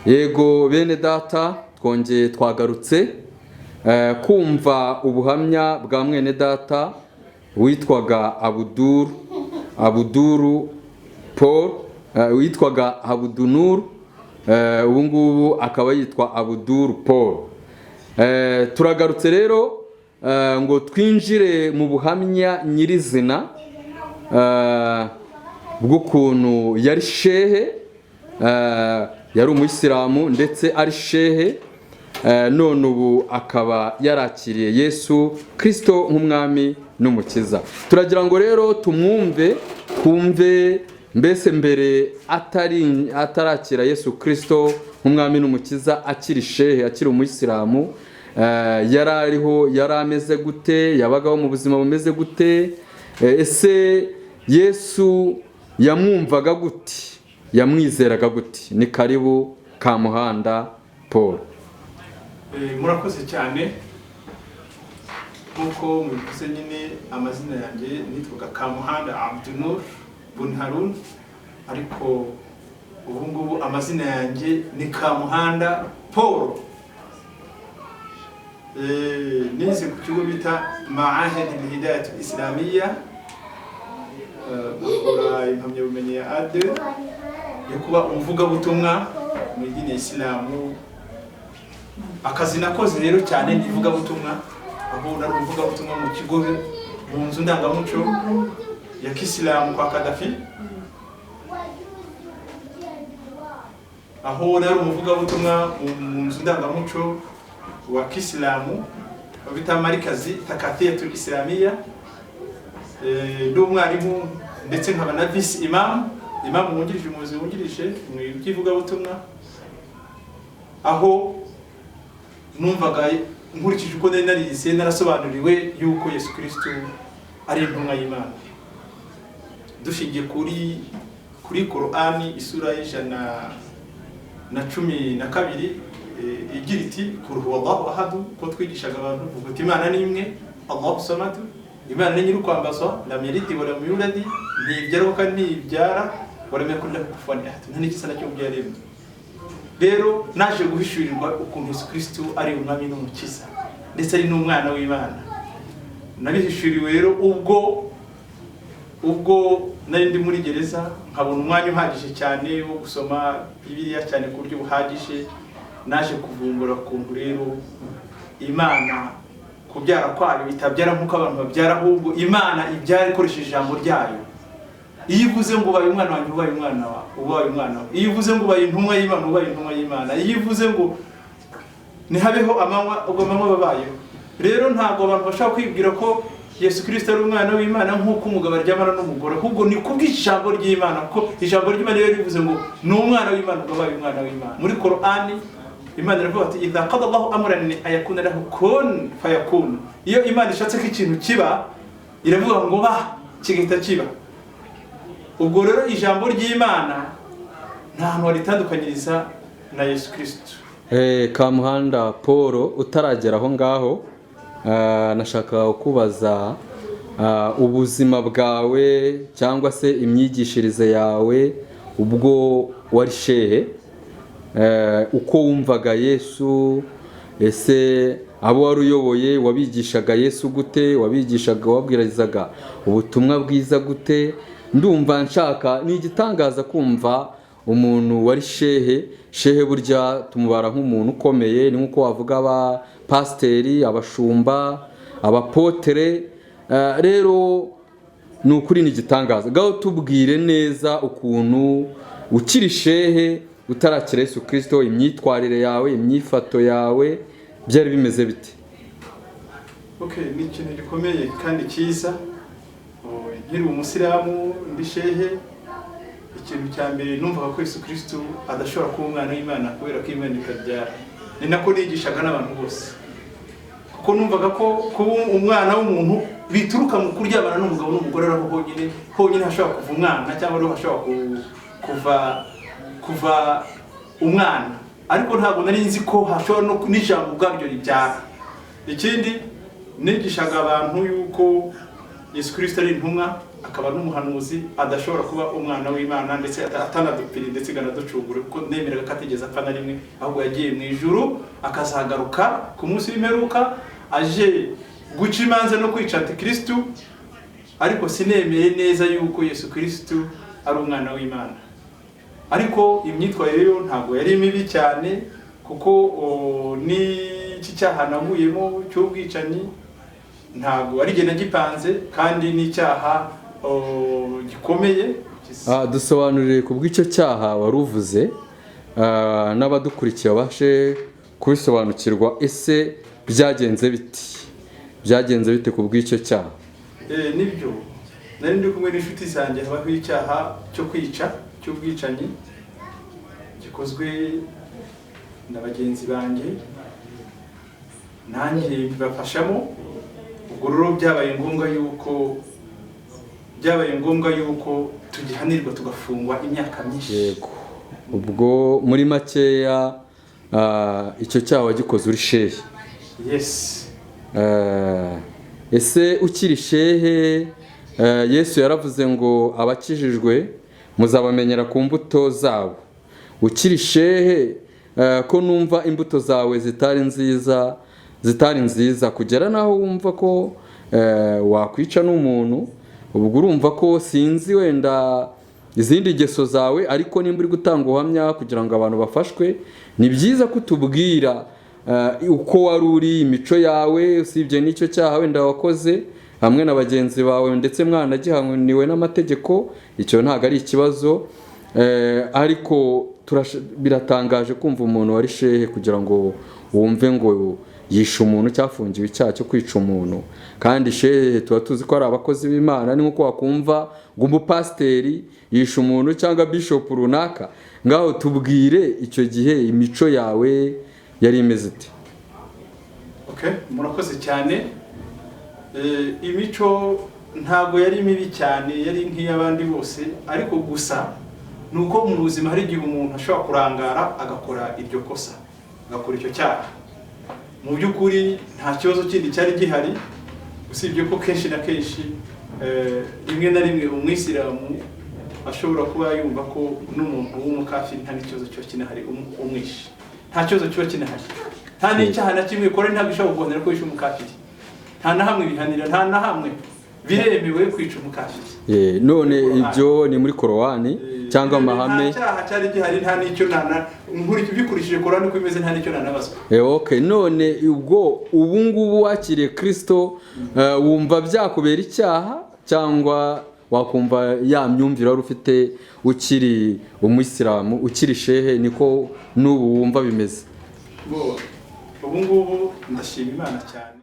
Yego bene data twongeye twagarutse kumva ubuhamya bwa mwene data witwaga Abuduru Paul, witwaga Abudunur, ubu ngubu akaba yitwa Abuduru Paul. Turagarutse rero ngo twinjire mu buhamya nyirizina bw'ukuntu yari shehe, yari umuyisilamu ndetse ari shehe, none ubu akaba yarakiriye Yesu Kristo nk'umwami n'umukiza. Turagira ngo rero twumve mbese mbere atarakira Yesu Kristo nk'umwami n'umukiza, akiri shehe, akiri umuyisilamu, yari ameze gute, yabagaho mu buzima bumeze gute, ese Yesu yamwumvaga gute, yamwizeraga gute? Ni karibu Kamuhanda Paul. Murakoze cyane. Nkuko mubivuze nyine amazina yanjye nitwaga Kamuhanda Abdunur Bun Harun, ariko ubu ngubu amazina yanjye ni Kamuhanda Paul. Nize ku kigo bita Ma'ahad al-Hidayat al-Islamiyya, gukora impamyabumenyi ya AD yo kuba umuvugabutumwa mu idini ya Isilamu. Akazi nakoze rero cyane ni ivugabutumwa, aho nari umuvugabutumwa mu kigo, mu nzu ndangamuco ya Kisilamu kwa Kadafi, aho nari umuvugabutumwa mu nzu ndangamuco wa Kisilamu bita Marikazi Takatiyatul Islamiyya. Ndi umwarimu ndetse nkaba na vice imam wungirije, umuyobozi wungirije mu by'ivugabutumwa, aho numvaga nkurikije uko nari narize narasobanuriwe yuko Yesu Kristo ari intumwa y'Imana. Dushingiye kuri Qur'ani isura y'112 igira iti kul huwallahu ahad, ko twigishaga abantu kuvuga Imana ni imwe, Allahu samad, Imana ni nyirukwambazwa, lam yalid wa lam yulad, ntibyara kandi ntibyara, wa lam yakul lahu kufuwan ahad, nta n'ikisa nacyo byaremwe. Rero naje guhishurirwa ukuntu Yesu Kristo ari umwami n'umukiza ndetse ari n'umwana w'Imana. Nabihishuriwe rero ubwo nari ndi muri gereza, nkabona umwanya uhagije cyane wo gusoma Bibiliya cyane ku buryo buhagije. Naje kuvumbura ukuntu rero Imana kubyara kwayo bitabyara nk'uko abantu babyara, ahubwo Imana ibyara ikoresheje ijambo ryayo. Iyo uvuze ngo ubaye umwana wanjye, ubaye umwana wawe. Iyo uvuze ngo ubaye intumwa y'Imana, ubaye intumwa y'Imana. Iyo uvuze ngo nihabeho amanywa, ubwo amanywa babayeho. Rero ntabwo abantu bashaka kwibwira ko Yesu Kristo ari umwana w'Imana nk'uko umugabo aryamana n'umugore, ahubwo ni kubw'ijambo ry'Imana, kuko ijambo ry'Imana rero rivuze ngo ni umwana w'Imana, ubaye umwana w'Imana. Muri Qur'ani Imana iravuga ati idha qada Allahu amran ayakuna lahu kun fayakun. Iyo Imana ishatse ko ikintu kiba, iravuga ngo ba kigahita kiba. Ubwo rero ijambo ry'Imana nta hantu waritandukanyiriza na Yesu Kristo. Kamuhanda Paul, utaragera aho ngaho, nashaka kubaza ubuzima bwawe cyangwa se imyigishirize yawe ubwo wari shehe, uko wumvaga Yesu, ese abo wari uyoboye wabigishaga Yesu gute, wabwirizaga ubutumwa bwiza gute? Ndumva nshaka, ni igitangaza kumva umuntu wari shehe burya tumubara nk'umuntu ukomeye, ni nkuko wavuga aba pasiteri, abashumba, abapotere. Rero ni ukuri ni igitangaza. Gaho tubwire neza ukuntu ukiri shehe utarakira Yesu Kristo, imyitwarire yawe, imyifato yawe byari bimeze bite? Ni ikintu gikomeye kandi cyiza. Nkiri umusilamu ndi shehe, ikintu cya mbere numvaga ko Yesu Kristo adashobora kuba umwana w'Imana kubera ko Imana ikabyara. Ni nako nigishaga n'abantu bose, kuko numvaga ko kuba umwana w'umuntu bituruka mu kuryamana n'umugabo n'umugore, aho honyine hashobora kuva umwana, cyangwa rero hashobora kuva umwana. Ariko ntabwo nari nzi ko hashobora no n'ijambo ubwaryo ribyara. Ikindi nigishaga abantu yuko Yesu Kristo ari intumwa, akaba n'umuhanuzi adashobora kuba umwana w'Imana ndetse atanadupfira ndetse ganaducungure kuko nemeraga ko atigeze apfa na rimwe ahubwo yagiye mu ijuru akazagaruka ku munsi w'imperuka aje guca imanza no kwica Antikristo, ariko sinemeye neza yuko Yesu Kristo ari umwana w'Imana. Ariko imyitwarire yo ntabwo yari mibi cyane kuko n'iki cyaha naguyemo cy'ubwicanyi ntabwo ari gena gipanze kandi n'icyaha gikomeye. Dusobanurire ku bw'icyo cyaha waruvuze n'abadukurikiye bashe kubisobanukirwa, ese byagenze bite ku bw'icyo cyaha? Nibyo nari ndi kumwe n'inshuti zanjye habaho icyaha cyo kwica cy'ubwicanyi gikozwe na bagenzi banjye, nanjye bibafashamo. Ubwo rero byabaye ngombwa yuko tugihanirwa tugafungwa imyaka myinshi. Yego, ubwo muri makeya icyo cyaha wagikoze uri shehe? Yes. Ese ukiri shehe, Yesu yaravuze ngo abakijijwe muzabamenyera ku mbuto zabo. Ukiri shehe, ko numva imbuto zawe zitari nziza kugera naho wumva ko wakwica n'umuntu, ubwo urumva ko sinzi wenda izindi ngeso zawe, ariko nimba uri gutanga ubuhamya kugira ngo abantu bafashwe, ni byiza kutubwira uko wari uri, imico yawe, usibye n'icyo cyaha wenda wakoze hamwe na bagenzi bawe ndetse mwanagihaniwe n'amategeko, icyo ntabwo ari ikibazo. Ariko biratangaje kumva umuntu wari shehe kugira ngo wumve ngo yishe umuntu cyafungiwe icyaha cyo kwica umuntu. Kandi shehe tuba tuzi ko ari abakozi b'Imana, ni nkuko wakumva ngo umupasiteri yishe umuntu cyangwa bishop runaka. Ngaho tubwire icyo gihe imico yawe yari imeze ite? Okay, murakoze cyane. Imico ntabwo yari mibi cyane, yari nk'iy'abandi bose, ariko gusa nuko mu buzima hari igihe umuntu ashobora kurangara agakora iryo kosa, agakora icyo cyaha. Mu by'ukuri nta kibazo kindi cyari gihari, usibye ko kenshi na kenshi rimwe na rimwe umwisilamu ashobora kuba yumva ko n'umuntu w'umukafiri nta n'ikibazo cyo kinahari umwishe, nta kibazo cyo kinahari, nta n'icyaha na kimwe kore ntabwo ishobora kugonera ko yishe umukafiri, nta na hamwe bihanira, nta na hamwe biremewe kwica umukafiri. None ibyo ni muri Korowani cyangwa amahame? Nta cyaha cyari gihari, nta n'icyo bikurikije Korowani uko imeze, nta n'icyo nanabazwa. Okay, none ubu ngubu wakiriye Kristo, wumva byakubera icyaha cyangwa wakumva ya myumvire wari ufite ukiri umuyisilamu, ukiri shehe, niko n'ubu wumva bimeze? Ubu ngubu ndashima Imana cyane.